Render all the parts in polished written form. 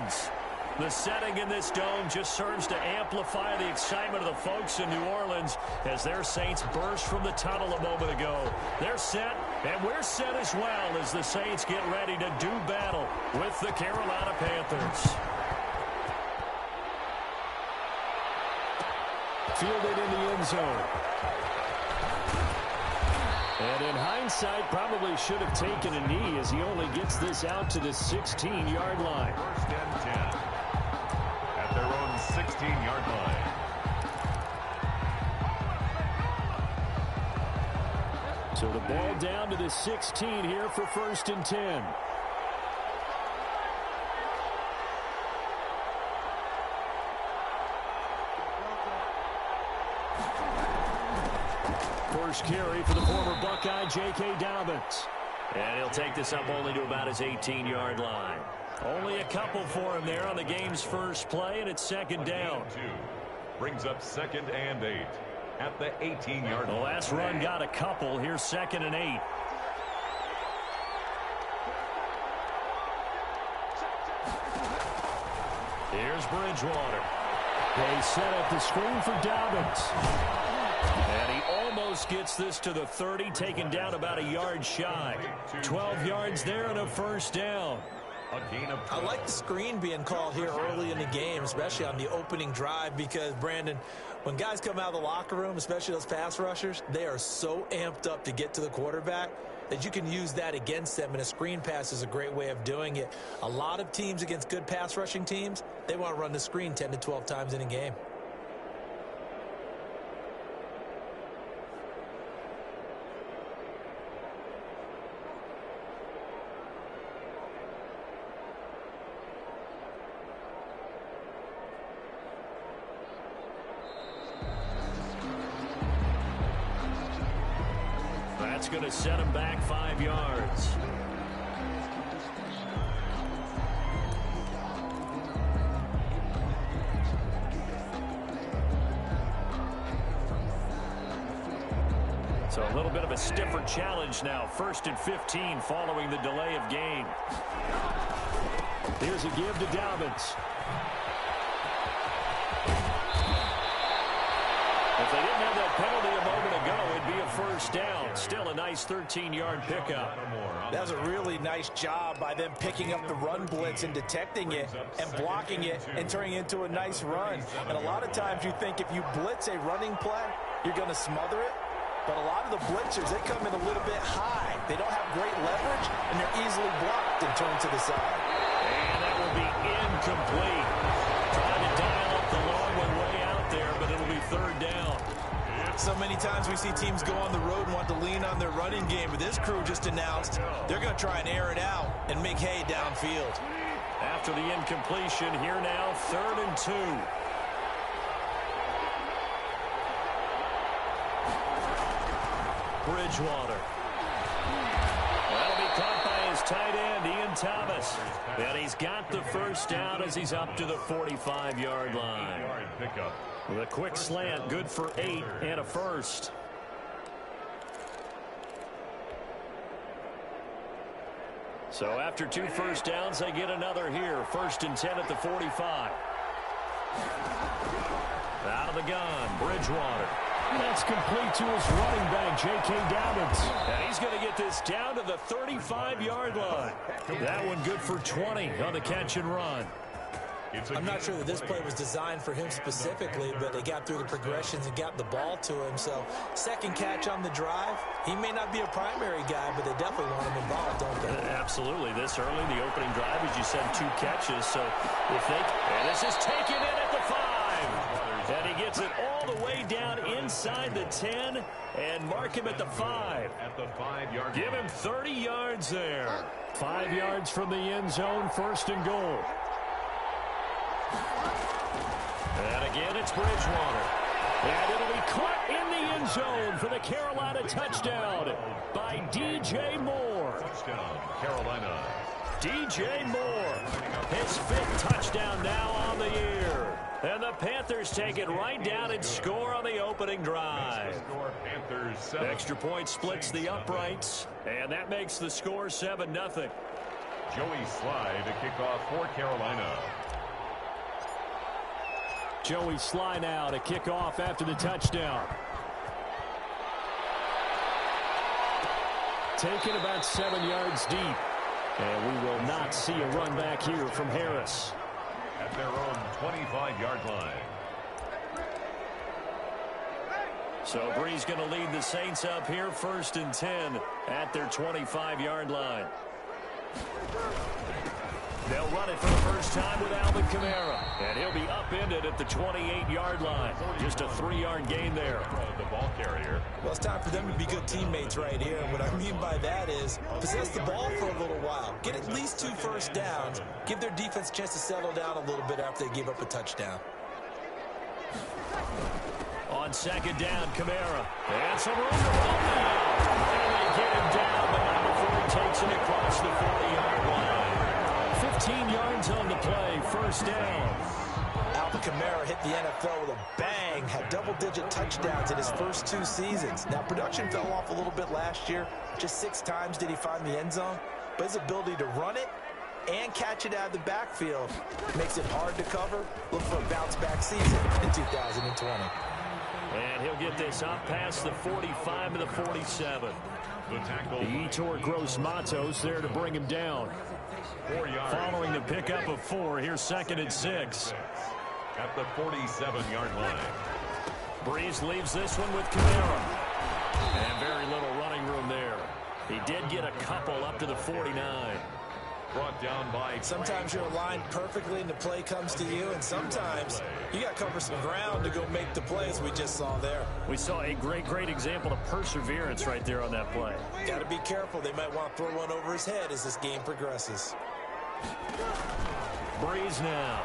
Orleans. The setting in this dome just serves to amplify the excitement of the folks in New Orleans as their Saints burst from the tunnel a moment ago. They're set, and we're set as well as the Saints get ready to do battle with the Carolina Panthers. Fielded in the end zone. And in hindsight, probably should have taken a knee as he only gets this out to the 16-yard line. First and 10 at their own 16-yard line. So the ball down to the 16 here for first and 10. First carry for the former Buckeye, J.K. Dobbins. And he'll take this up only to about his 18-yard line. Only a couple for him there on the game's first play, and it's second down. Brings up 2nd and 8 at the 18-yard line. The last run got a couple. Here's 2nd and 8. Here's Bridgewater. They set up the screen for Dobbins. And he almost gets this to the 30, taken down about a yard shy. 12 yards there and a first down. I like the screen being called here early in the game, especially on the opening drive, because, Brandon, when guys come out of the locker room, especially those pass rushers, they are so amped up to get to the quarterback that you can use that against them, and a screen pass is a great way of doing it. A lot of teams against good pass rushing teams, they want to run the screen 10 to 12 times in a game. That's going to set him back 5 yards. So a little bit of a stiffer challenge now. 1st and 15 following the delay of game. Here's a give to Dobbins. If they didn't have that penalty a moment ago, it'd be a first down. Still a nice 13-yard pickup. That was a really nice job by them picking up the run blitz and detecting it and blocking it and turning it into a nice run. And a lot of times you think if you blitz a running play, you're going to smother it. But a lot of the blitzers, they come in a little bit high. They don't have great leverage, and they're easily blocked and turned to the side. And that will be incomplete. Trying to dial up the long one way out there, but it'll be 3rd down. So many times we see teams go on the road and want to lean on their running game, but this crew just announced they're going to try and air it out and make hay downfield. After the incompletion, here now, 3rd and 2. Bridgewater. That'll be caught by his tight end, Ian Thomas. And he's got the first down as he's up to the 45-yard line. The quick slant, good for 8 and a first. So after 2 first downs, they get another here. 1st and 10 at the 45. Out of the gun, Bridgewater. That's complete to his running back, J.K. Dobbins. And he's going to get this down to the 35-yard line. That one good for 20 on the catch and run. I'm not sure that this play was designed for him specifically, but they got through the progressions and got the ball to him. So, second catch on the drive. He may not be a primary guy, but they definitely want him involved, don't they? Absolutely. This early, the opening drive, as you said, 2 catches. So, if they... And this is taken in at the 5. And he gets it all the way down inside the 10 and mark him at the 5. At the 5-yard. Give him 30 yards there. 5 yards from the end zone, 1st and goal. And again, it's Bridgewater. And it'll be caught in the end zone for the Carolina touchdown by D.J. Moore. Touchdown, Carolina. D.J. Moore, his 5th touchdown now on the year. And the Panthers take it right down and score on the opening drive. Extra point splits the uprights, and that makes the score 7-0. Joey Sly to kick off for Carolina. Joey Sly now to kick off after the touchdown. Taken about 7 yards deep. And we will not see a run back here from Harris. At their own 25-yard line. So Bree's going to lead the Saints up here 1st and 10 at their 25-yard line. They'll run it for the first time with Alvin Kamara. And he'll be upended at the 28-yard line. Just a 3-yard gain there. The ball carrier. Well, it's time for them to be good teammates right here. And what I mean by that is possess the ball for a little while. Get at least 2 first downs. Give their defense a chance to settle down a little bit after they give up a touchdown. On 2nd down, Kamara. And some room to run now. And they get him down, but not before he takes it across the 40-yard line. 15 yards on the play, 1st down. Alvin Kamara hit the NFL with a bang, had double-digit touchdowns in his first 2 seasons. Now, production fell off a little bit last year. Just 6 times did he find the end zone. But his ability to run it and catch it out of the backfield makes it hard to cover. Look for a bounce-back season in 2020. And he'll get this up past the 45 to the 47. The tackle. The Etor Gross Matos there to bring him down. 4 yards. Following the pickup of 4, here's 2nd and 6. At the 47-yard line. Breeze leaves this one with Kamara. And very little running room there. He did get a couple up to the 49. Brought down by... Sometimes you're aligned perfectly and the play comes to you, and sometimes you got to cover some ground to go make the play, as we just saw there. We saw a great example of perseverance right there on that play. Got to be careful. They might want to throw one over his head as this game progresses. Breeze now.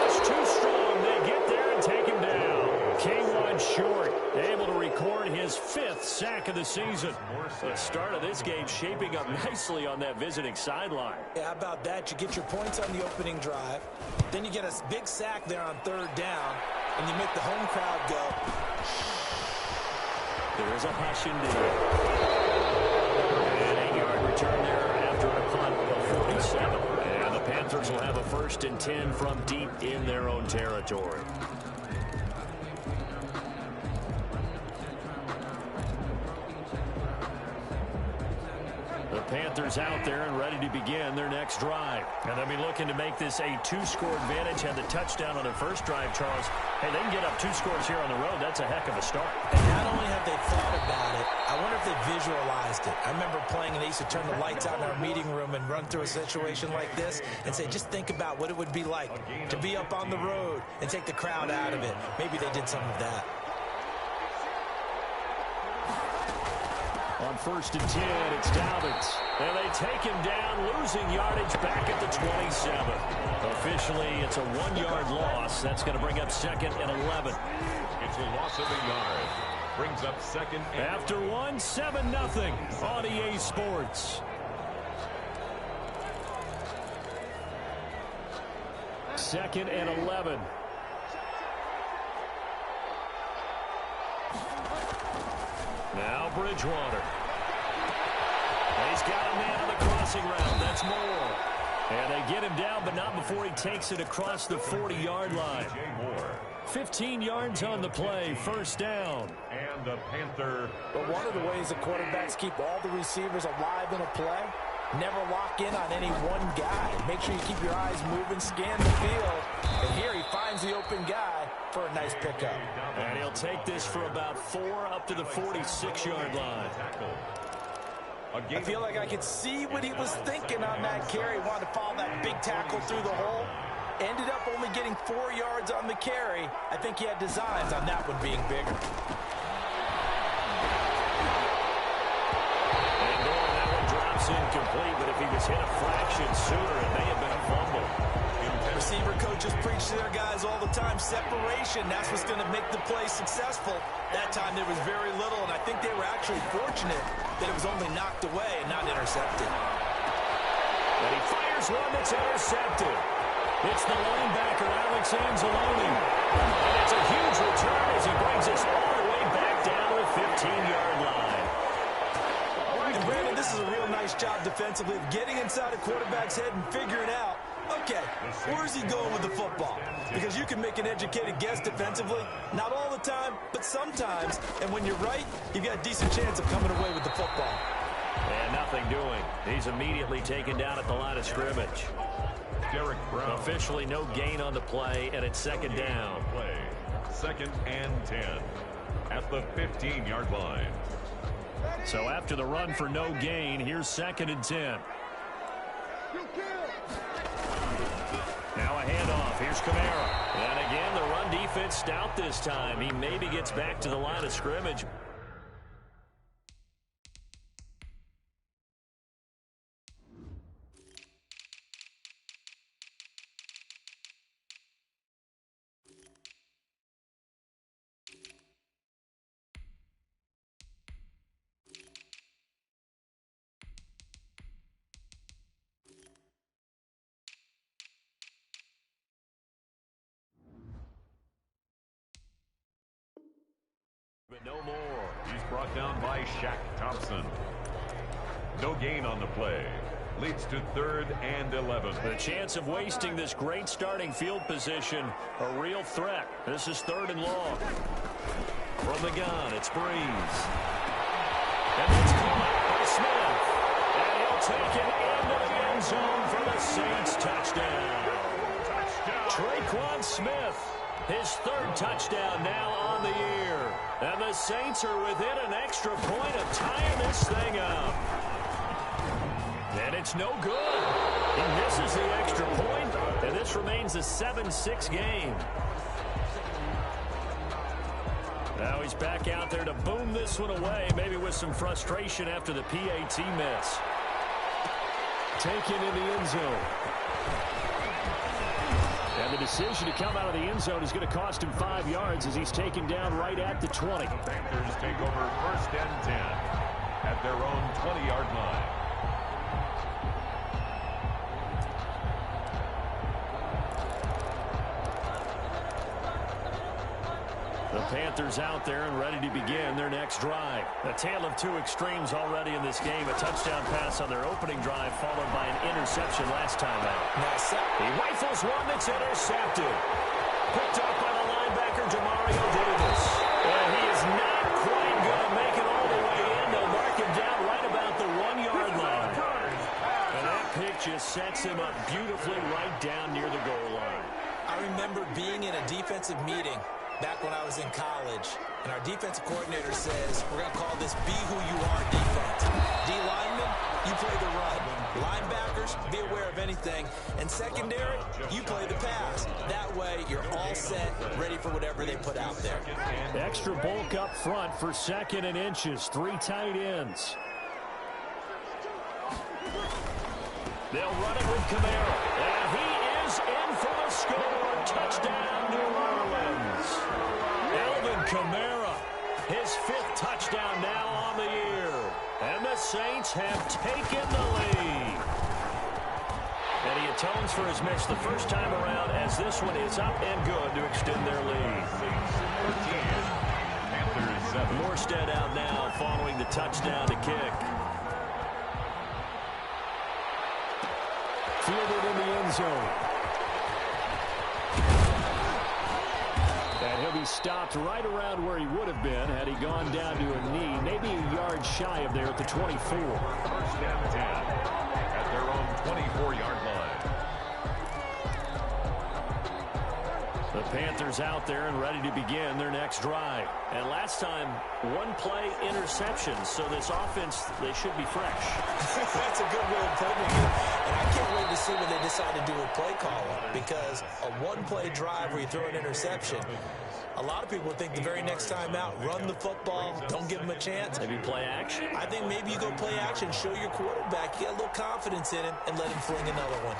It's too strong. They get there and take him down. K1 short, able to record his 5th sack of the season. The start of this game shaping up nicely on that visiting sideline. Yeah, how about that? You get your points on the opening drive. Then you get a big sack there on 3rd down, and you make the home crowd go. There is a hush indeed. And a 8-yard return there after a punt of 47. And the Panthers will have a 1st and 10 from deep in their own territory. The Panthers out there and ready to begin their next drive. And they'll be looking to make this a 2-score advantage. Had the touchdown on their first drive, Charles. Hey, they can get up 2 scores here on the road. That's a heck of a start. And not only have they thought about it, I wonder if they visualized it. I remember playing and they used to turn the lights out in our meeting room and run through a situation like this and say, just think about what it would be like to be up on the road and take the crowd out of it. Maybe they did some of that. On 1st and 10, it's Dobbins. And they take him down, losing yardage back at the 27. Officially, it's a 1-yard loss. That's going to bring up 2nd and 11. It's a loss of a yard. Brings up 2nd and... After 1, 7-0 on EA Sports. 2nd and 11. Now Bridgewater. He's got a man on the crossing route. That's Moore. And they get him down, but not before he takes it across the 40-yard line. 15 yards on the play, 1st down. And the Panther. But one of the ways the quarterbacks keep all the receivers alive in a play, never lock in on any one guy. Make sure you keep your eyes moving, scan the field. And here he finds the open guy for a nice pickup. And he'll take this for about 4 up to the 46-yard line. I feel like I could see what he was thinking on that carry. Wanted to follow that big tackle through the hole. Ended up only getting 4 yards on the carry. I think he had designs on that one being bigger. And that one drops incomplete, but if he was hit a fraction sooner, it may have been a fumble. Receiver coaches preach to their guys all the time. Separation, that's what's going to make the play successful. That time there was very little, and I think they were actually fortunate that it was only knocked away and not intercepted. And he fires one that's intercepted. It's the linebacker, Alex Anzalone. And it's a huge return as he brings us all the way back down to the 15-yard line. And Brandon, this is a real nice job defensively of getting inside a quarterback's head and figuring out, okay, where's he going with the football? Because you can make an educated guess defensively, not all the time, but sometimes. And when you're right, you've got a decent chance of coming away with the football. And nothing doing. He's immediately taken down at the line of scrimmage. Derek Brown. Officially no gain on the play, and it's second down. Play. 2nd and 10 at the 15-yard line. So after the run for no gain, here's 2nd and 10. Now a handoff. Here's Kamara. And again, the run defense stout this time. He maybe gets back to the line of scrimmage. But no more. He's brought down by Shaq Thompson. No gain on the play. Leads to 3rd and 11. The chance of wasting this great starting field position, a real threat. This is 3rd and long. From the gun, it's Breeze. And it's caught by Smith. And he'll take it into the end zone for the Saints touchdown. Traquan Smith, his 3rd touchdown now on the year. And the Saints are within an extra point of tying this thing up. And it's no good. He misses the extra point, and this remains a 7-6 game. Now he's back out there to boom this one away, maybe with some frustration after the PAT miss. Taken in the end zone. And the decision to come out of the end zone is going to cost him 5 yards as he's taken down right at the 20. The Panthers take over 1st and 10 at their own 20-yard line. The Panthers out there and ready to begin their next drive. A tale of two extremes already in this game. A touchdown pass on their opening drive followed by an interception last time out. He rifles one that's intercepted. Picked up by the linebacker, Demario Davis. And he is not quite going to make it all the way in. They'll mark him down right about the 1-yard line. And that pick just sets him up beautifully right down near the goal line. I remember being in a defensive meeting back when I was in college, and our defensive coordinator says, we're going to call this be who you are defense. D-linemen, you play the run. Linebackers, be aware of anything. And secondary, you play the pass. That way, you're all set, ready for whatever they put out there. Extra bulk up front for 2nd and inches. 3 tight ends. They'll run it with Kamara. And he is in for the score. Touchdown, New Orleans. Alvin Kamara, his 5th touchdown now on the year. And the Saints have taken the lead. And he atones for his miss the first time around as this one is up and good to extend their lead. Morstead out now following the touchdown to kick. Fielded in the end zone. And he'll be stopped right around where he would have been had he gone down to a knee, maybe a yard shy of there at the 24. 1st and 10 at their own 24-yard line. The Panthers out there and ready to begin their next drive. And last time, 1-play interception. So this offense, they should be fresh. That's a good way of putting it. And I can't wait to see what they decide to do with play calling. Because a 1-play drive where you throw an interception, a lot of people think the very next time out, run the football, don't give them a chance. Maybe play action? I think maybe you go play action, show your quarterback, get a little confidence in him, and let him fling another one.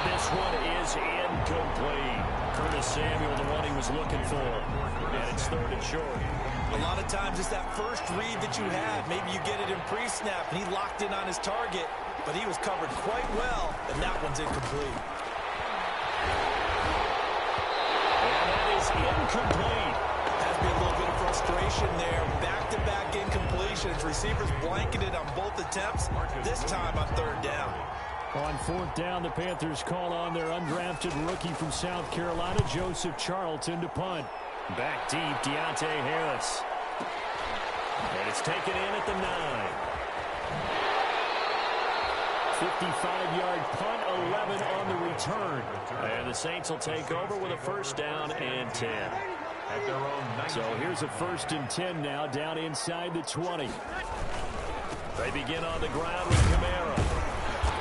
This one is incomplete. Curtis Samuel, the one he was looking for. And it's 3rd and short. A lot of times it's that first read that you have. Maybe you get it in pre-snap, and he locked in on his target, but he was covered quite well, and that one's incomplete. And that is incomplete. Has to be a little bit of frustration frustration there. Back-to-back incompletions. Receivers blanketed on both attempts. This time on third down. On fourth down, the Panthers call on their undrafted rookie from South Carolina, Joseph Charlton, to punt. Back deep, Deontay Harris. And it's taken in at the 9. 55-yard punt, 11 on the return. And the Saints will take over with a first down and 10. At their own So here's a 1st and 10 now, down inside the 20. They begin on the ground with Kamara.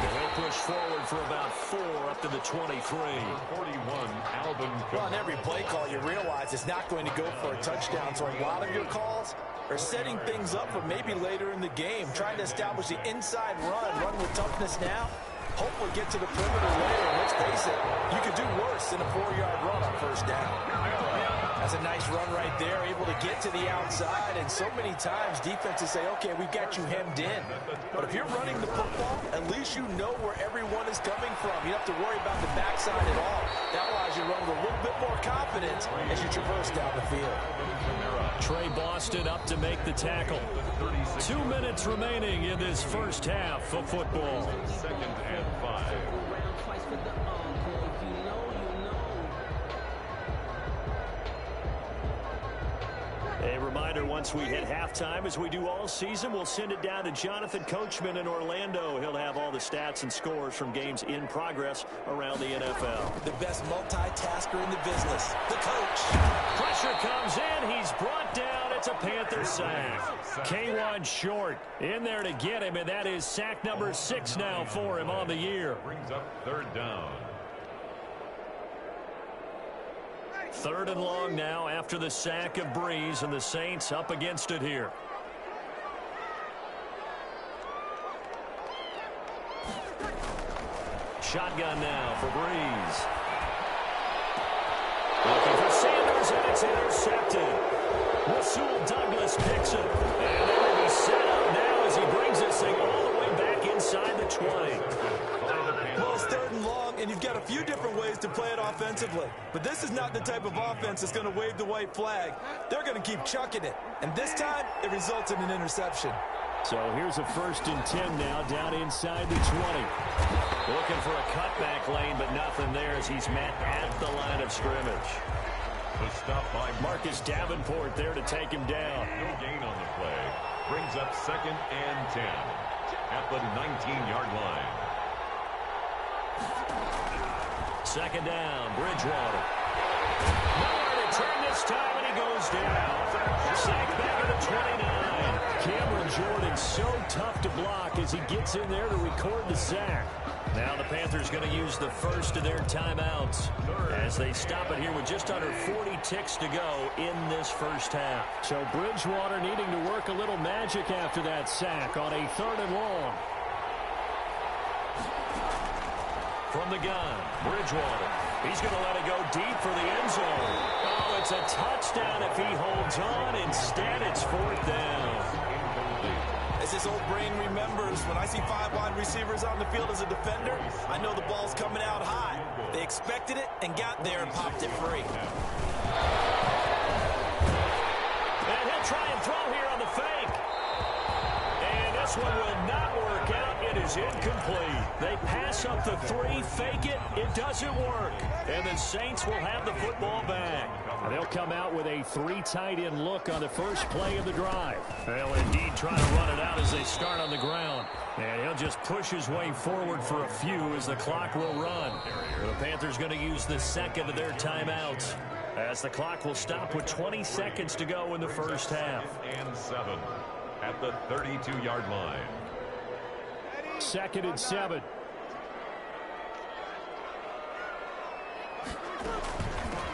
He'll push forward for about 4 up to the 23. 41, Alvin. Well, on every play call, you realize it's not going to go for a touchdown. So a lot of your calls are setting things up for maybe later in the game, trying to establish the inside run with toughness now. Hopefully get to the perimeter later. And let's face it, you could do worse than a 4-yard run on first down. That's a nice run right there, able to get to the outside. And so many times defenses say, okay, we've got you hemmed in. But if you're running the football, at least you know where everyone is coming from. You don't have to worry about the backside at all. That allows you to run with a little bit more confidence as you traverse down the field. Trey Boston up to make the tackle. 2 minutes remaining in this first half of football. 2nd and 5. A reminder, once we hit halftime, as we do all season, we'll send it down to Jonathan Coachman in Orlando. He'll have all the stats and scores from games in progress around the NFL. The best multitasker in the business, the coach. Pressure comes in. He's brought down. It's a Panthers sack. K1 Short in there to get him, and that is sack number 6 now for him on the year. Brings up 3rd down. 3rd and long now after the sack of Breeze, and the Saints up against it here. Shotgun now for Breeze. Looking for Sanders, and it's intercepted. Rasul Douglas picks it. And they will be set up now as he brings this thing all the way back inside the 20. Well, it's 3rd and long, and you've got a few different ways to play it offensively. But this is not the type of offense that's going to wave the white flag. They're going to keep chucking it. And this time, it results in an interception. So here's a 1st and 10 now, down inside the 20. Looking for a cutback lane, but nothing there as he's met at the line of scrimmage. The stop by Marcus Davenport there to take him down. No gain on the play. Brings up 2nd and 10 at the 19-yard line. 2nd down, Bridgewater. Nowhere to turn this time, and he goes down. Sacked back at the 29. Cameron Jordan so tough to block as he gets in there to record the sack. Now the Panthers going to use the first of their timeouts as they stop it here with just under 40 ticks to go in this first half. So Bridgewater needing to work a little magic after that sack on a 3rd and long. From the gun, Bridgewater. He's going to let it go deep for the end zone. Oh, it's a touchdown if he holds on. Instead, it's 4th down. As this old brain remembers, when I see 5 wide receivers on the field as a defender, I know the ball's coming out high. They expected it and got there and popped it free. And he'll try and throw here on the fake. And this one will not work out. It is incomplete. They pass up the 3, fake it. It doesn't work. And the Saints will have the football back. They'll come out with a 3 tight end look on the first play of the drive. They'll indeed try to run it out as they start on the ground. And he'll just push his way forward for a few as the clock will run. The Panthers going to use the 2nd of their timeouts as the clock will stop with 20 seconds to go in the first half. 2nd and 7 at the 32-yard line. 2nd and 7.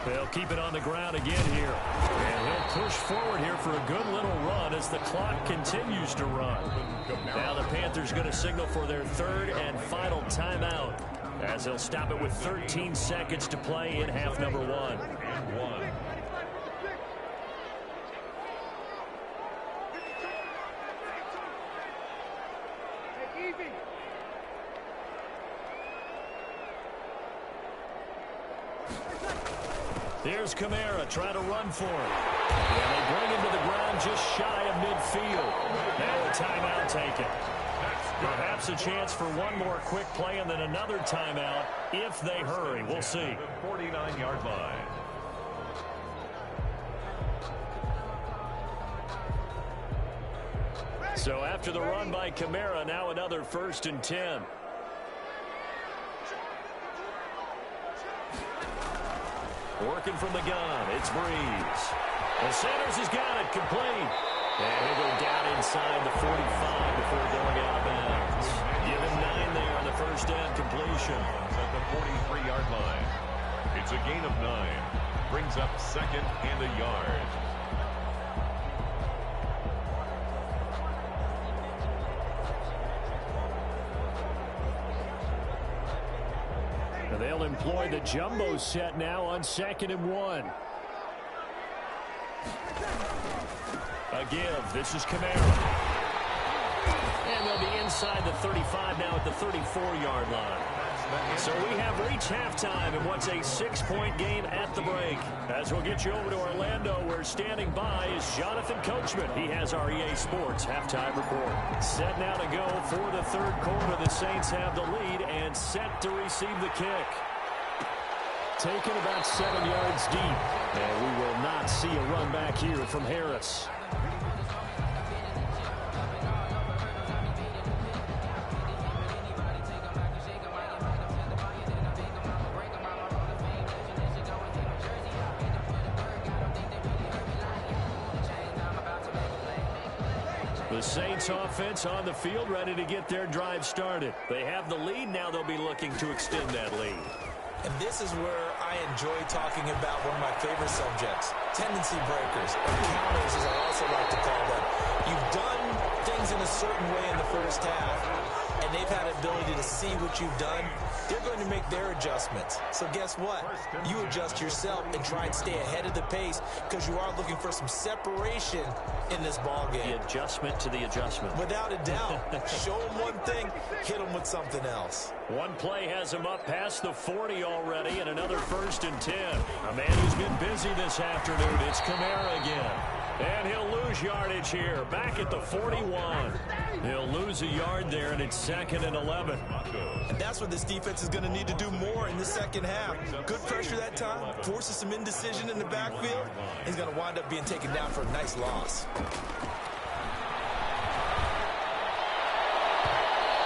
They'll keep it on the ground again here. And he'll push forward here for a good little run as the clock continues to run. Now the Panthers going to signal for their 3rd and final timeout as they'll stop it with 13 seconds to play in half number 1. And 1. Here's Kamara trying to run for it. And they bring him to the ground just shy of midfield. Now a timeout taken. Perhaps a chance for one more quick play and then another timeout if they hurry. We'll see. 49-yard line. So after the run by Kamara, now another 1st and 10. Working from the gun, it's Breeze. The Sanders has got it, complete. And he'll go down inside the 45 before going out of bounds. Give him 9 there on the first down completion. At the 43-yard line. It's a gain of 9. Brings up 2nd and a yard. They'll employ the jumbo set now on 2nd and 1. A give. This is Kamara. And they'll be inside the 35 now at the 34-yard line. So we have reached halftime in what's a 6-point game at the break. As we'll get you over to Orlando, where standing by is Jonathan Coachman. He has our EA Sports halftime report. Set now to go for the 3rd quarter. The Saints have the lead and set to receive the kick. Taken about 7 yards deep. And we will not see a run back here from Harris. The Saints offense on the field, ready to get their drive started. They have the lead. Now they'll be looking to extend that lead. And this is where I enjoy talking about one of my favorite subjects, tendency breakers, or counters as I also like to call them. You've done things in a certain way in the first half, and they've had the ability to see what you've done. They're going to make their adjustments. So guess what? You adjust yourself and try and stay ahead of the pace because you are looking for some separation in this ball game. The adjustment to the adjustment. Without a doubt. Show them one thing, hit them with something else. One play has him up past the 40 already, and another 1st and 10. A man who's been busy this afternoon. It's Kamara again. And he'll lose yardage here, back at the 41. He'll lose a yard there, and it's 2nd and 11. And that's what this defense is going to need to do more in the second half. Good pressure that time, forces some indecision in the backfield. He's going to wind up being taken down for a nice loss.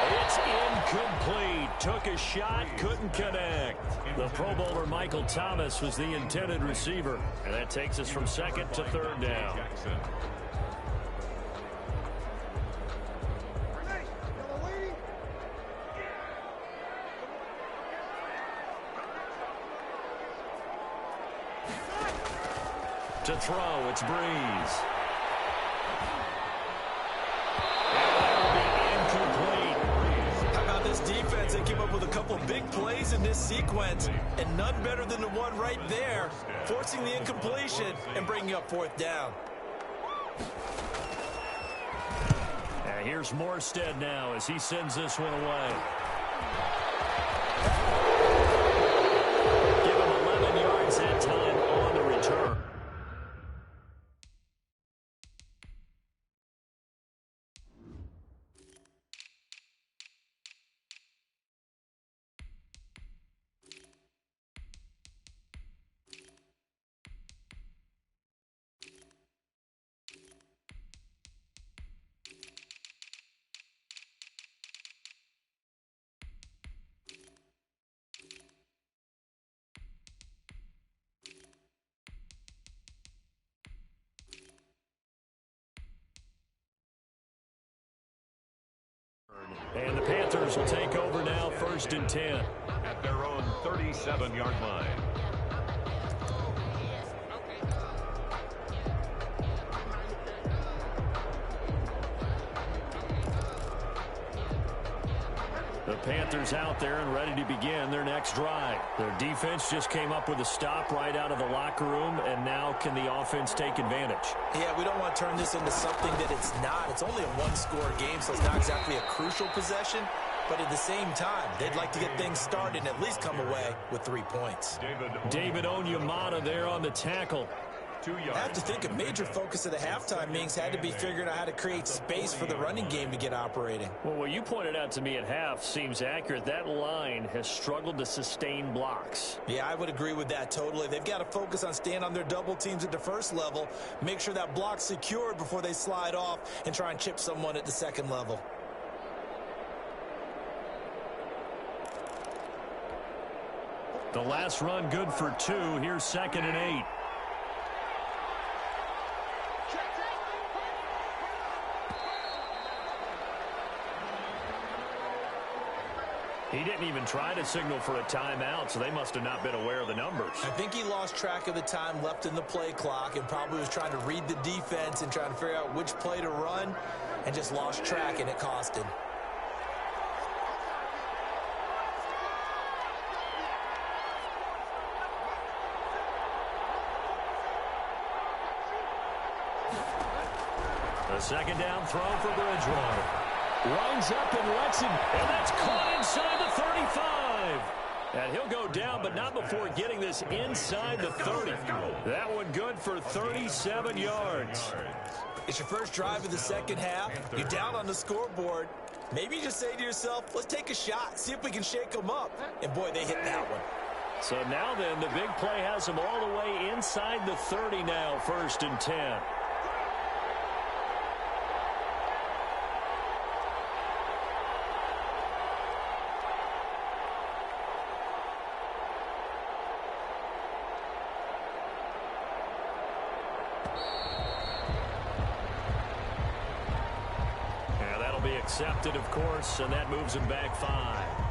It's incomplete. Took a shot, couldn't connect. The Pro Bowler Michael Thomas was the intended receiver. And that takes us from 2nd to 3rd down. To throw, it's Breeze. This defense, they came up with a couple big plays in this sequence, and none better than the one right there, forcing the incompletion and bringing up 4th down. And here's Morstead now as he sends this one away. Give him 11 yards that time on the return. And the Panthers will take over now, 1st and 10. At their own 37-yard line. The Panthers out there and ready to begin their next drive. Their defense just came up with a stop right out of the locker room, and now can the offense take advantage? Yeah, we don't want to turn this into something that it's not. It's only a one-score game, so it's not exactly a crucial possession. but at the same time, they'd like to get things started and at least come away with 3 points. David Onyemata there on the tackle. I have to think a major focus of the halftime meetings had to be figuring out how to create space for the running game to get operating. Well, what you pointed out to me at half seems accurate. That line has struggled to sustain blocks. Yeah, I would agree with that totally. They've got to focus on staying on their double teams at the first level, make sure that block's secured before they slide off and try and chip someone at the second level. The last run good for 2. Here's 2nd and 8. He didn't even try to signal for a timeout, so they must have not been aware of the numbers. I think he lost track of the time left in the play clock and probably was trying to read the defense and trying to figure out which play to run and just lost track, and it cost him. The second down throw for Bridgewater. Lines up and lets him, and that's caught inside the 35. And he'll go down, but not before getting this inside the 30. That one good for 37 yards. It's your first drive of the second half. You're down on the scoreboard. Maybe you just say to yourself, let's take a shot, see if we can shake them up. And, boy, they hit that one. So now then, the big play has them all the way inside the 30 now, 1st and 10. Accepted, of course, and that moves him back 5.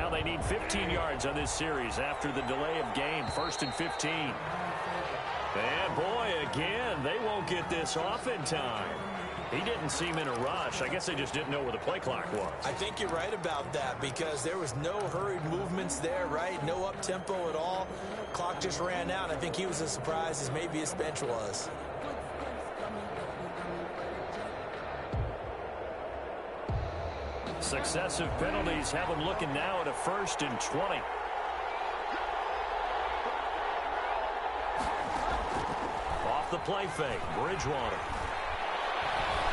They need 15 yards on this series after the delay of game. 1st and 15. And, boy, again, they won't get this off in time. He didn't seem in a rush. I guess they just didn't know where the play clock was. I think you're right about that because there was no hurried movements there, right? No up-tempo at all. Clock just ran out. I think he was as surprised as maybe his bench was. Successive penalties have them looking now at a 1st and 20. Off the play fake, Bridgewater.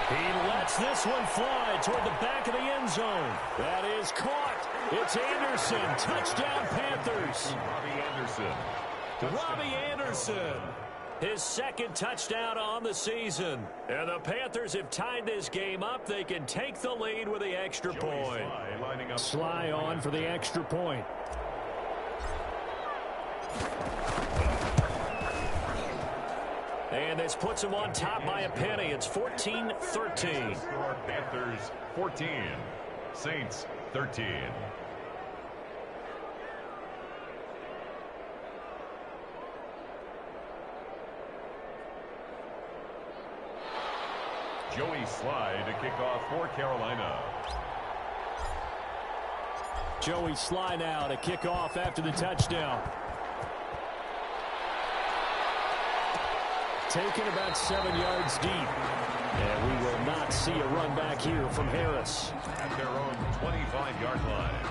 He lets this one fly toward the back of the end zone. That is caught. It's Anderson. Touchdown, Panthers. Robbie Anderson. His 2nd touchdown on the season. And the Panthers have tied this game up. They can take the lead with the extra point. Sly on for the extra point. And this puts him on top by a penny. It's 14-13. Panthers 14, Saints 13. Joey Sly to kick off for Carolina. Joey Sly now to kick off after the touchdown. taken about 7 yards deep. And we will not see a run back here from Harris. At their own 25-yard line.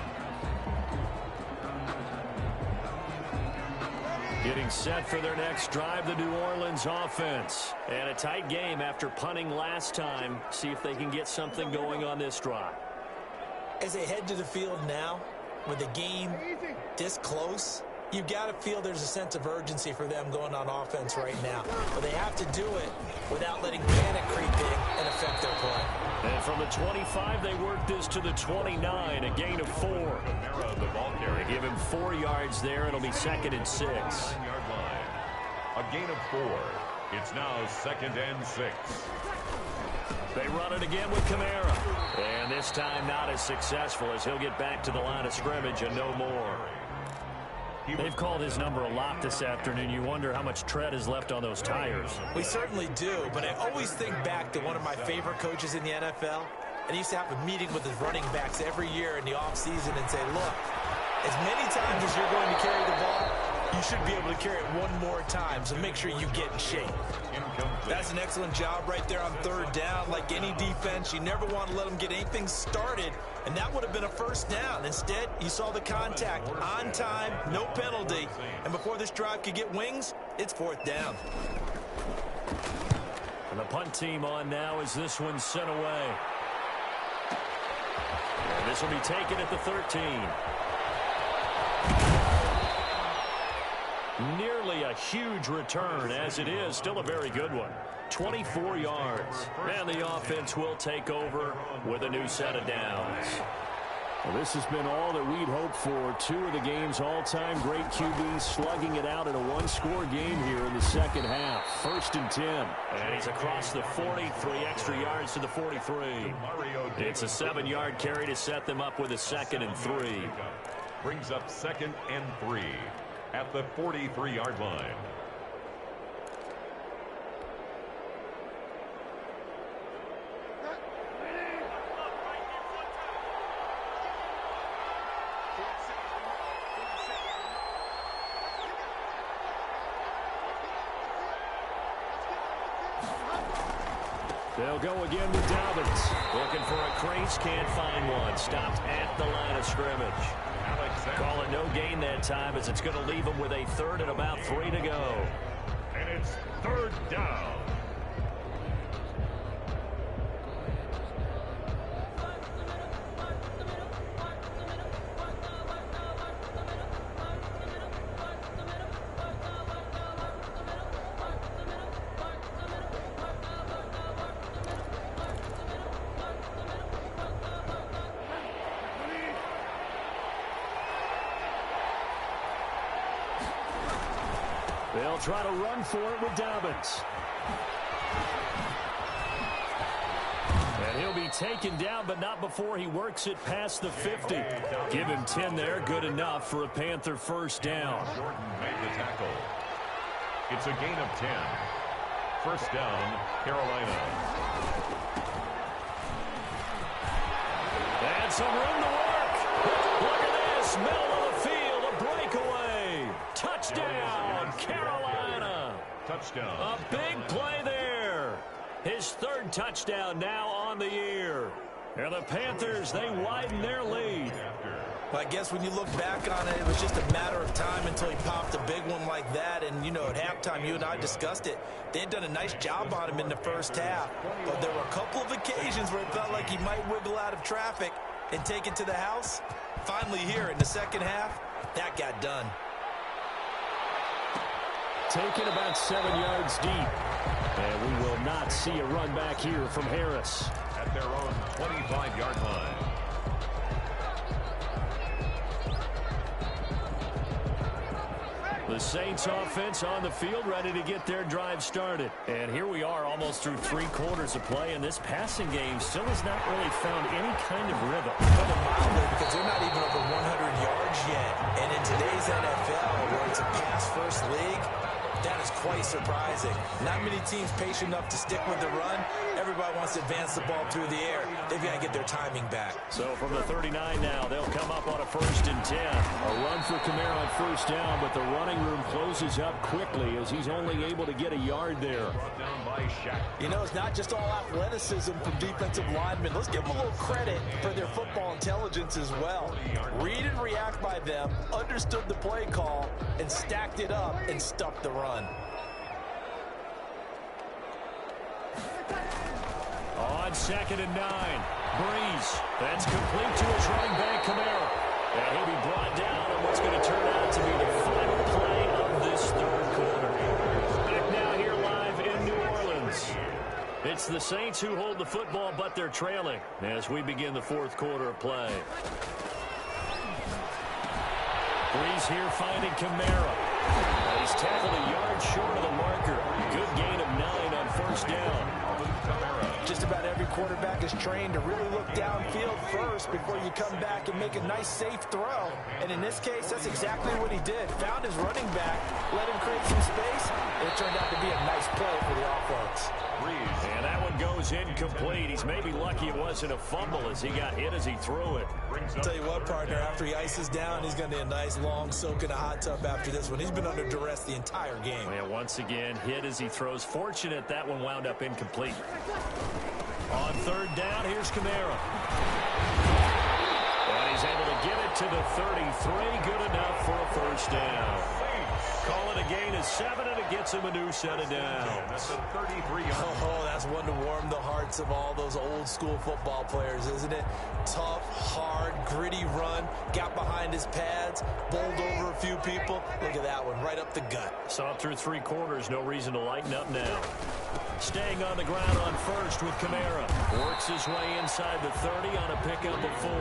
Getting set for their next drive, the New Orleans offense. And a tight game after punting last time. See if they can get something going on this drive. As they head to the field now, with the game this close, you've got to feel there's a sense of urgency for them going on offense right now. But they have to do it without letting panic creep in and affect their play. And from the 25, they work this to the 29, a gain of 4. They give him 4 yards there. It'll be 2nd and 6. 9-yard line. A gain of 4. It's now 2nd and 6. They run it again with Kamara. And this time not as successful as he'll get back to the line of scrimmage and no more. They've called his number a lot this afternoon. You wonder how much tread is left on those tires. We certainly do, but I always think back to one of my favorite coaches in the NFL. And he used to have a meeting with his running backs every year in the offseason and say, look, as many times as you're going to carry the ball, you should be able to carry it one more time, so make sure you get in shape. That's an excellent job right there on 3rd down. Like any defense, you never want to let them get anything started, and that would have been a 1st down. Instead, you saw the contact on time, no penalty, and before this drive could get wings, it's 4th down. And the punt team on now as this one's sent away. And this will be taken at the 13. Nearly a huge return, as it is still a very good one. 24 yards. And the offense will take over with a new set of downs. Well, this has been all that we'd hoped for. 2 of the game's all-time great QBs slugging it out in a 1-score game here in the second half. 1st and 10. And he's across the 40, 3 extra yards to the 43. It's a 7-yard carry to set them up with a 2nd and 3. Brings up 2nd and 3 at the 43-yard line. They'll go again with Dobbins. Looking for a crease, can't find one. Stopped at the line of scrimmage. Call it no gain that time as it's going to leave them with a 3rd and about 3 to go. And it's 3rd down. They'll try to run for it with Dobbins. And he'll be taken down, but not before he works it past the 50. Give him 10 there, good enough for a Panther 1st down. Jordan made the tackle. It's a gain of 10. 1st down, Carolina. And some room to work. Look at this, middle of the field, a breakaway. Touchdown, Carolina. Touchdown. A big play there. His 3rd touchdown now on the year. And the Panthers, they widen their lead. Well, I guess when you look back on it, it was just a matter of time until he popped a big one like that. And, you know, at halftime, you and I discussed it. They had done a nice job on him in the 1st half. But there were a couple of occasions where it felt like he might wiggle out of traffic and take it to the house. Finally here in the 2nd half, that got done. Taken about 7 yards deep. And we will not see a run back here from Harris. At their own 25-yard line. The Saints offense on the field ready to get their drive started. And here we are almost through 3 quarters of play, and this passing game still has not really found any kind of rhythm. Put them mildly because they're not even over 100 yards yet. And in today's NFL, where it's a pass-first league, That is quite surprising. Not many teams patient enough to stick with the run. Everybody wants to advance the ball through the air. They've got to get their timing back. So from the 39 now, they'll come up on a 1st and 10. A run for Kamara on 1st down, but the running room closes up quickly as he's only able to get a yard there. You know, it's not just all athleticism from defensive linemen. Let's give them a little credit for their football intelligence as well. Read and react by them, understood the play call, and stacked it up and stuffed the run. On 2nd and 9, Breeze. That's complete to his running back, Kamara. And he'll be brought down on what's going to turn out to be the final play of this 3rd quarter. Back now here live in New Orleans. It's the Saints who hold the football, but they're trailing as we begin the 4th quarter of play. Breeze here finding Kamara. He's tackled a yard short of the marker. Good gain of 9 on 1st down. Just about every quarterback is trained to really look downfield first before you come back and make a nice, safe throw. And in this case, that's exactly what he did. Found his running back, let him create some space, and it turned out to be a nice play for the offense. And that one goes incomplete. He's maybe lucky it wasn't a fumble as he got hit as he threw it. I'll tell you what, partner, after he ices down, he's going to need a nice long soak in a hot tub after this one. He's been under duress the entire game. And once again, hit as he throws. Fortunate that one wound up incomplete. On 3rd down, here's Kamara. And he's able to get it to the 33. Good enough for a 1st down. Call it a gain of 7, and it gets him a new set of downs. Oh, that's one to warm the hearts of all those old school football players, isn't it? Tough, hard, gritty run, got behind his pads, bowled over a few people. Look at that one, right up the gut. Saw through 3 quarters, no reason to lighten up now. Staying on the ground on 1st with Kamara. Works his way inside the 30 on a pickup of 4.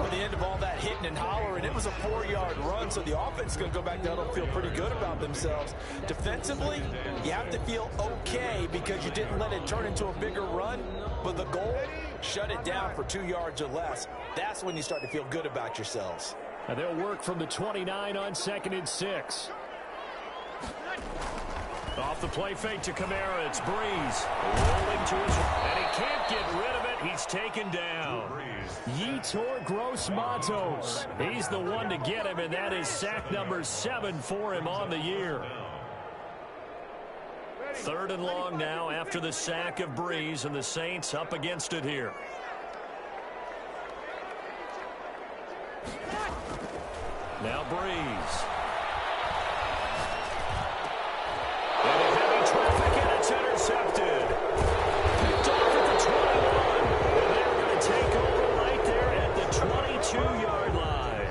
At the end of all that hitting and hollering, it was a 4-yard run, so the offense is going to go back down and feel pretty good about themselves. Defensively, you have to feel okay because you didn't let it turn into a bigger run, but the goal, shut it down for 2 yards or less. That's when you start to feel good about yourselves. And they'll work from the 29 on 2nd and 6. Off the play fake to Kamara, it's Breeze. Rolling to his and he can't get rid of it. He's taken down. Yetur Gross-Matos. He's the one to get him, and that is sack number 7 for him on the year. 3rd and long now after the sack of Breeze, and the Saints up against it here. Now Breeze. And heavy traffic, and it's intercepted. Picked off at the 21. And they're going to take over right there at the 22-yard line.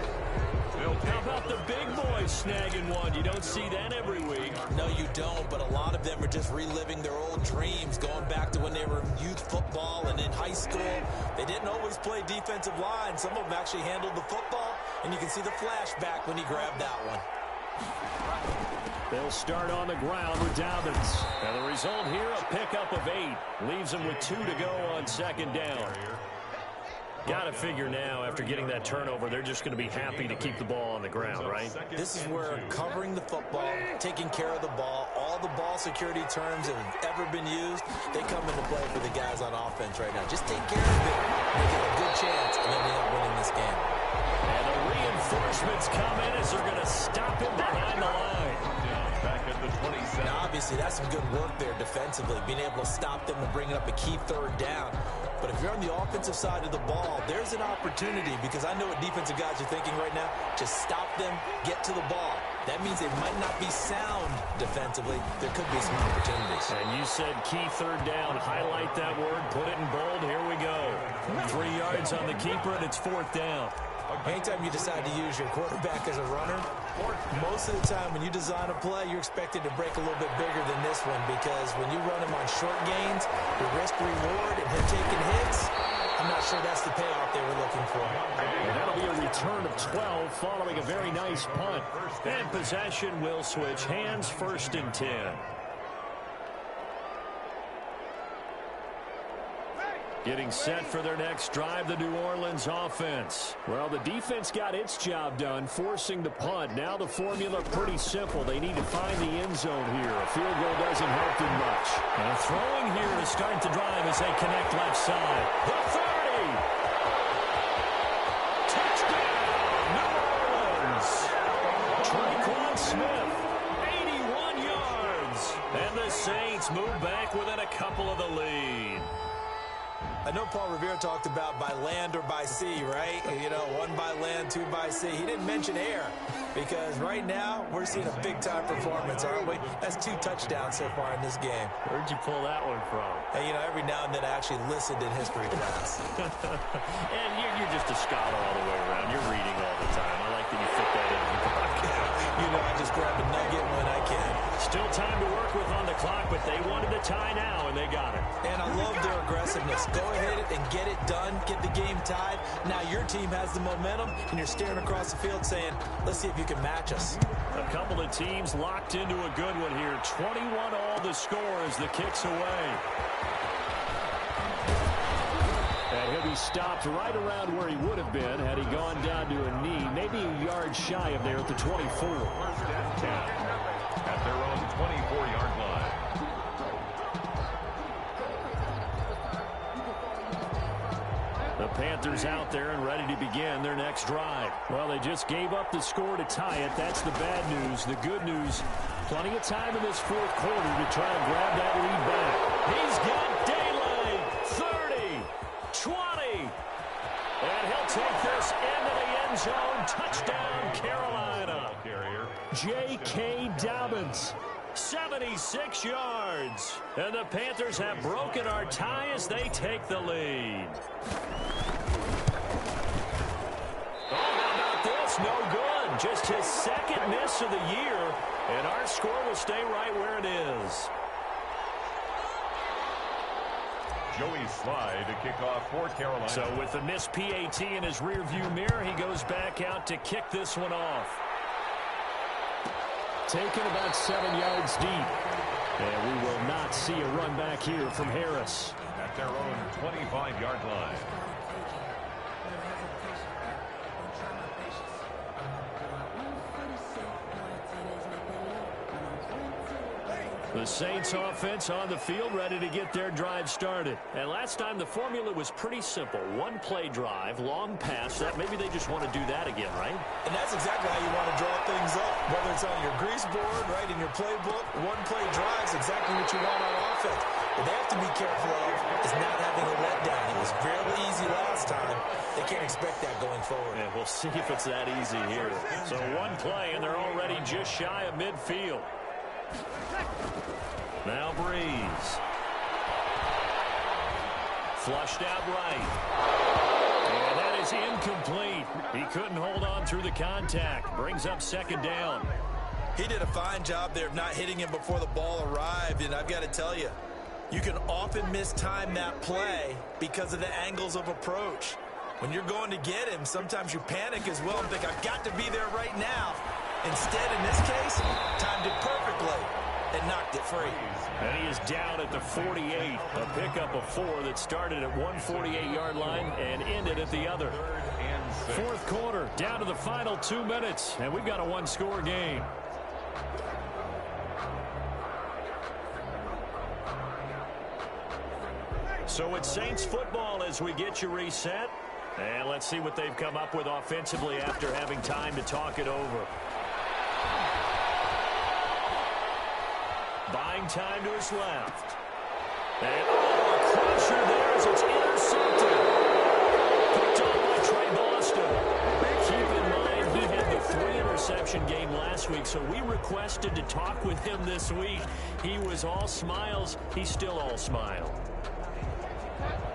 How about the big boys snagging one? You don't see that every week. No, you don't, but a lot of them are just reliving their old dreams, going back to when they were in youth football and in high school. They didn't always play defensive line. Some of them actually handled the football, and you can see the flashback when he grabbed that one. They'll start on the ground with Dobbins. And the result here, a pickup of 8. Leaves them with 2 to go on 2nd down. Got to figure now, after getting that turnover, they're just going to be happy to keep the ball on the ground, right? This is where covering the football, taking care of the ball, all the ball security terms that have ever been used, they come into play for the guys on offense right now. Just take care of it, they get a good chance, and then they end up winning this game. And the reinforcements come in as they're going to stop him behind the line. Back at the 27. Now, obviously, that's some good work there defensively, being able to stop them and bringing up a key 3rd down. But if you're on the offensive side of the ball, there's an opportunity, because I know what defensive guys are thinking right now. Just stop them, get to the ball. That means they might not be sound defensively. There could be some opportunities. And you said key 3rd down. Highlight that word. Put it in bold. Here we go. 3 yards on the keeper, and it's 4th down. Anytime you decide to use your quarterback as a runner, most of the time when you design a play, you're expected to break a little bit bigger than this one, because when you run him on short gains, the risk-reward and him taking hits, I'm not sure that's the payoff they were looking for. And that'll be a return of 12 following a very nice punt. And possession will switch hands, 1st and 10. Getting set for their next drive, the New Orleans offense. Well, the defense got its job done, forcing the punt. Now the formula pretty simple. They need to find the end zone here. A field goal doesn't help them much. And throwing here to start the drive as they connect left side. The 30. Touchdown, New Orleans. Traquan Smith, 81 yards. And the Saints move back within a couple of the lead. I know Paul Revere talked about by land or by sea, right? You know, 1 by land, 2 by sea. He didn't mention air because right now we're seeing a big-time performance, aren't we? That's 2 touchdowns so far in this game. Where'd you pull that one from? Hey, you know, every now and then I actually listened in history class. And you're just a scholar all the way around. You're reading all the time. I like that you fit that in the podcast. You know, I just grab a nugget when I can. Still time to work with on the clock, but they wanted a tie now, and they got it. And I love their aggressiveness. Go ahead and get it done, get the game tied. Now your team has the momentum, and you're staring across the field saying, let's see if you can match us. A couple of teams locked into a good one here. 21 all the score as the kick's away. And he'll be stopped right around where he would have been had he gone down to a knee, maybe a yard shy of there at the 24. First and 10 at their own 24-yard line. The Panthers out there and ready to begin their next drive. Well, they just gave up the score to tie it. That's the bad news. The good news, plenty of time in this fourth quarter to try and grab that lead back. He's got daylight. 30, 20. And he'll take this into the end zone. Touchdown, Carolina. Carrier. J.K. Dobbins. 76 yards. And the Panthers have broken our tie as they take the lead. Oh, how about this? No good. Just his second miss of the year. And our score will stay right where it is. Joey Slye to kick off for Carolina. So with the missed PAT in his rearview mirror, he goes back out to kick this one off. Taken about 7 yards deep. And we will not see a run back here from Harris. At their own 25-yard line. The Saints offense on the field ready to get their drive started. And last time the formula was pretty simple. 1-play drive, long pass. That maybe they just want to do that again, right? And that's exactly how you want to draw things up. Whether it's on your grease board, right, in your playbook, 1-play drive is exactly what you want on offense. What they have to be careful of is not having a letdown. It was fairly easy last time. They can't expect that going forward. And we'll see if it's that easy here. So 1 play, and they're already just shy of midfield. Now Breeze. Flushed out right. And that is incomplete. He couldn't hold on through the contact. Brings up second down. He did a fine job there of not hitting him before the ball arrived. And I've got to tell you, you can often mistime that play because of the angles of approach. When you're going to get him, sometimes you panic as well and think, I've got to be there right now. Instead, in this case, timed it perfectly and knocked it free. And he is down at the 48. A pickup of 4 that started at 148-yard line and ended at the other. Fourth quarter, down to the final 2 minutes, and we've got a 1-score game. So it's Saints football as we get you reset. And let's see what they've come up with offensively after having time to talk it over. Buying time to his left. And a crusher there as it's intercepted. Picked up by Trey Boston. Keep in mind, he had the 3-interception game last week, so we requested to talk with him this week. He was all smiles. He's still all smile.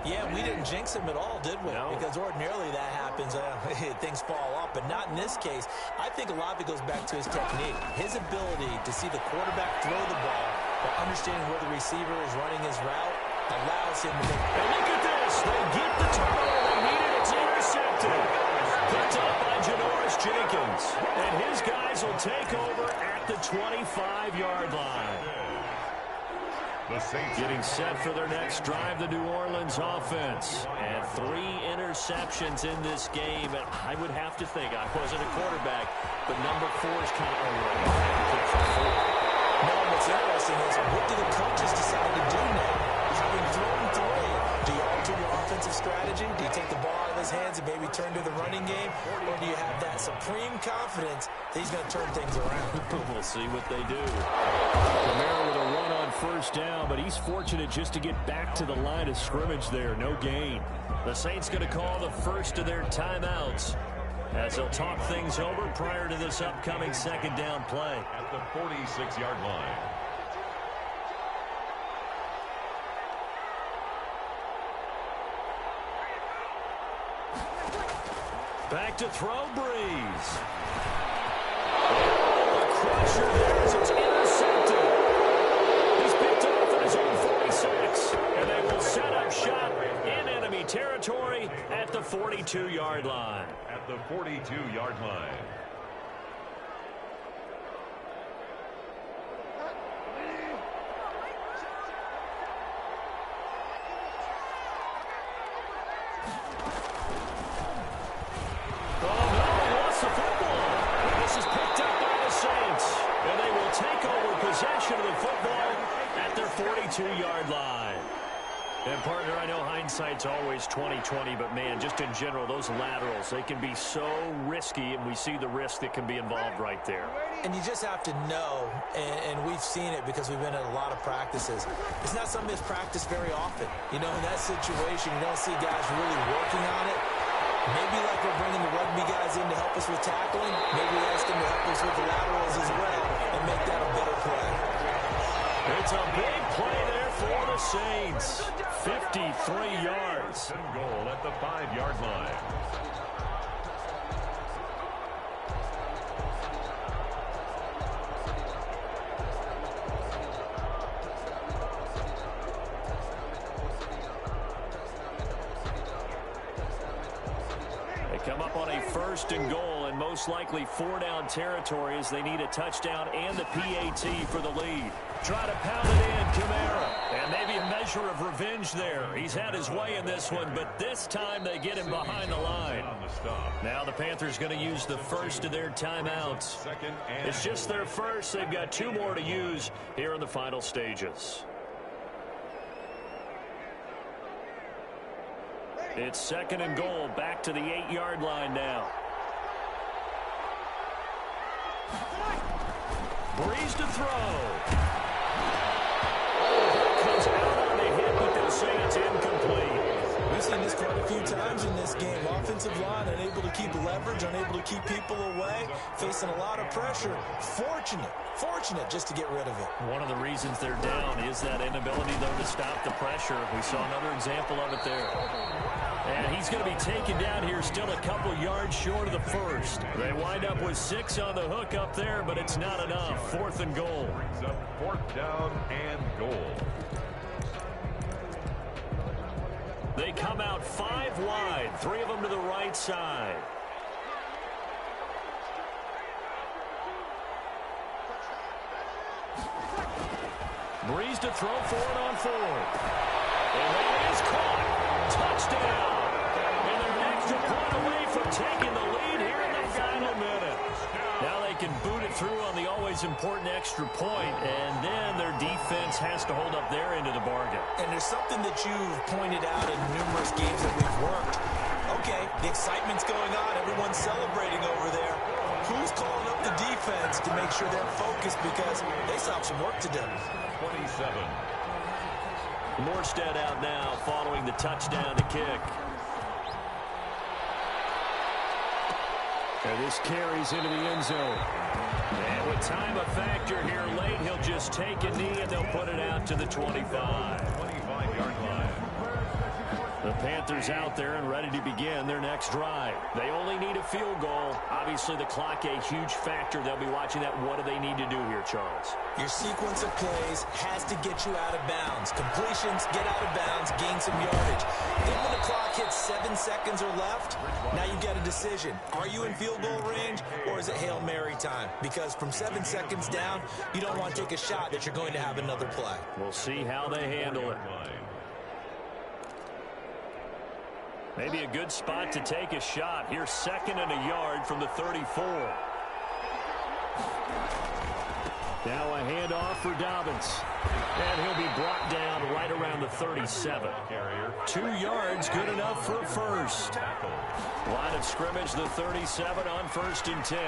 Yeah, we didn't jinx him at all, did we? No. Because ordinarily that happens. Things fall off. But not in this case. I think a lot of it goes back to his technique. His ability to see the quarterback throw the ball while understanding where the receiver is running his route allows him to make... And look at this. They get the turnover they needed. It's intercepted. Picked up by Janoris Jenkins. And his guys will take over at the 25-yard line. The Saints getting set for their next drive, the New Orleans offense. And 3 interceptions in this game. And I would have to think, I wasn't a quarterback, but number 4 is kind of No, what's interesting is, what do the coaches decide to do now? Having thrown 3, do you alter your offensive strategy? Do you take the ball out of his hands and maybe turn to the running game? Or do you have that supreme confidence that he's going to turn things around? We'll see what they do. Kamara with a run on first down, but he's fortunate just to get back to the line of scrimmage there. No gain. The Saints going to call the first of their timeouts as they'll talk things over prior to this upcoming second down play. at the 46-yard line. Back to throw, Breeze. The crusher there as it's intercepted. He's picked off at his own 46. And they will set up shop in enemy territory at the 42-yard line. At the 42-yard line. Possession of the football at their 42-yard line. And, partner, I know hindsight's always 20/20, but, man, just in general, those laterals, they can be so risky, and we see the risk that can be involved right there. And you just have to know, and we've seen it because we've been at a lot of practices. It's not something that's practiced very often. You know, in that situation, you don't see guys really working on it. Maybe like we're bringing the rugby guys in to help us with tackling. Maybe we ask them to help us with the laterals as well and make that a better play. It's a big play there for the Saints. 53 yards. And goal at the 5-yard line. Come up on a 1st and goal, and most likely 4-down territory as they need a touchdown and the PAT for the lead. Try to pound it in, Kamara. And maybe a measure of revenge there. He's had his way in this one, but this time they get him behind the line. Now the Panthers going to use the first of their timeouts. It's just their first. They've got 2 more to use here in the final stages. It's 2nd and goal, back to the 8-yard line now. Breeze to throw. Comes out on the hit, but they'll say it's incomplete. We've seen this quite a few times in this game. Offensive line unable to keep leverage, unable to keep people away, facing a lot of pressure. Fortunate just to get rid of it. One of the reasons they're down is that inability, though, to stop the pressure. We saw another example of it there. And he's going to be taken down here, still a couple yards short of the first. They wind up with 6 on the hook up there, but it's not enough. 4th and goal. Brings up 4th down and goal. They come out 5 wide, 3 of them to the right side. Breeze to throw for it on 4th. And that is caught. Touchdown. And they're an extra point away from taking the lead here in the final minute. Now they can boot it through on the always important extra point, and then their defense has to hold up their end of the bargain. And there's something that you've pointed out in numerous games that we've worked. Okay, the excitement's going on. Everyone's celebrating over there. Who's calling up the defense to make sure they're focused because they still have some work to do? 27. Morstead out now following the touchdown to kick. And this carries into the end zone. And with time a factor here late, he'll just take a knee and they'll put it out to the 25. 25-yard line. The Panthers out there and ready to begin their next drive. They only need a field goal. Obviously, the clock a huge factor. They'll be watching that. What do they need to do here, Charles? Your sequence of plays has to get you out of bounds. Completions, get out of bounds, gain some yardage. Then when the clock hits 7 seconds or left, now you get a decision. Are you in field goal range or is it Hail Mary time? Because from 7 seconds down, you don't want to take a shot that you're going to have another play. We'll see how they handle it. Maybe a good spot to take a shot. Here's 2nd and a yard from the 34. Now a handoff for Dobbins. And he'll be brought down right around the 37. 2 yards, good enough for a first. Line of scrimmage, the 37 on 1st and 10.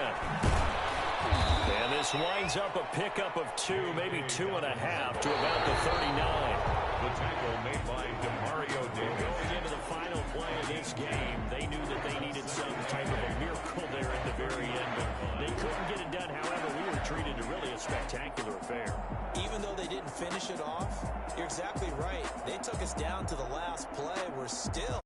And this winds up a pickup of 2, maybe 2.5 to about the 39. The tackle made by DeMario Davis. Going into the final play of this game, they knew that they needed some type of a miracle there at the very end, but they couldn't get it done. However, we were treated to really a spectacular affair. Even though they didn't finish it off, you're exactly right. They took us down to the last play. We're still